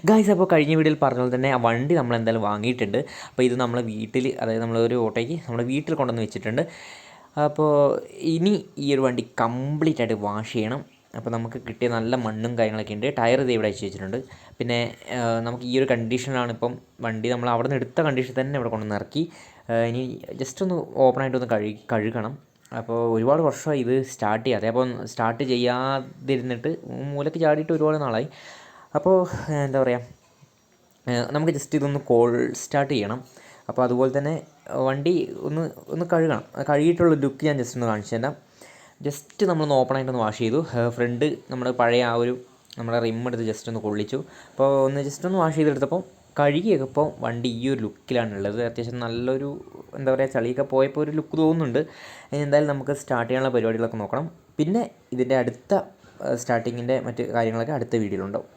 Guys, അപ്പോൾ കഴിഞ്ഞ വീഡിയോയിൽ പറഞ്ഞ പോലെ തന്നെ ആ വണ്ടി നമ്മൾ എന്തായാലും വാങ്ങിയിട്ടുണ്ട്. അപ്പോൾ ഇത് നമ്മളെ വീട്ടിൽ, അതായത് നമ്മളൊരു ഓട്ടോയ്ക്ക് നമ്മുടെ വീട്ടിൽ കൊണ്ടുവന്ന് വെച്ചിട്ടുണ്ട്. അപ്പോൾ ഇനി ഈ ഒരു വണ്ടി കംപ്ലീറ്റ് ആയിട്ട് വാഷ് ചെയ്യണം. അപ്പോൾ നമുക്ക് കിട്ടിയ നല്ല മണ്ണും കാര്യങ്ങളൊക്കെ ഉണ്ട്. ടയർ ഇത് ഇവിടെ അയച്ചു വെച്ചിട്ടുണ്ട്. പിന്നെ നമുക്ക് ഈ ഒരു കണ്ടീഷനിലാണ് ഇപ്പം വണ്ടി നമ്മൾ അവിടെ നിന്ന് എടുത്ത കണ്ടീഷൻ തന്നെ ഇവിടെ കൊണ്ടുവന്ന് ഇറക്കി. ഇനി ജസ്റ്റ് ഒന്ന് ഓപ്പണായിട്ടൊന്ന് കഴുകണം. അപ്പോൾ ഒരുപാട് വർഷമായി ഇത് സ്റ്റാർട്ട് ചെയ്യാതെ. അപ്പോൾ സ്റ്റാർട്ട് ചെയ്യാതിരുന്നിട്ട് മൂലക്ക് ചാടിയിട്ട് ഒരുപാട് നാളായി. അപ്പോൾ എന്താ പറയുക, നമുക്ക് ജസ്റ്റ് ഇതൊന്ന് സ്റ്റാർട്ട് ചെയ്യണം. അപ്പോൾ അതുപോലെ തന്നെ വണ്ടി ഒന്ന് കഴുകണം. കഴുകിയിട്ടുള്ള ലുക്ക് ഞാൻ ജസ്റ്റ് ഒന്ന് കാണിച്ചു തരാം. ജസ്റ്റ് നമ്മളൊന്ന് ഓപ്പണായിട്ടൊന്ന് വാഷ് ചെയ്തു. ഫ്രണ്ട് നമ്മുടെ പഴയ ആ ഒരു നമ്മുടെ റിം എടുത്ത് ജസ്റ്റ് ഒന്ന് കൊള്ളിച്ചു. അപ്പോൾ ജസ്റ്റ് ഒന്ന് വാഷ് ചെയ്തെടുത്തപ്പോൾ കഴുകിയപ്പോൾ വണ്ടി ഈ ഒരു ലുക്കിലാണുള്ളത്. അത്യാവശ്യം നല്ലൊരു എന്താ പറയുക, ചളിയൊക്കെ പോയപ്പോൾ ഒരു ലുക്ക് തോന്നുന്നുണ്ട്. എന്തായാലും നമുക്ക് സ്റ്റാർട്ട് ചെയ്യാനുള്ള പരിപാടികളൊക്കെ നോക്കണം. പിന്നെ ഇതിൻ്റെ അടുത്ത സ്റ്റാർട്ടിങ്ങിൻ്റെ മറ്റ് കാര്യങ്ങളൊക്കെ അടുത്ത വീഡിയോയിലുണ്ടാവും.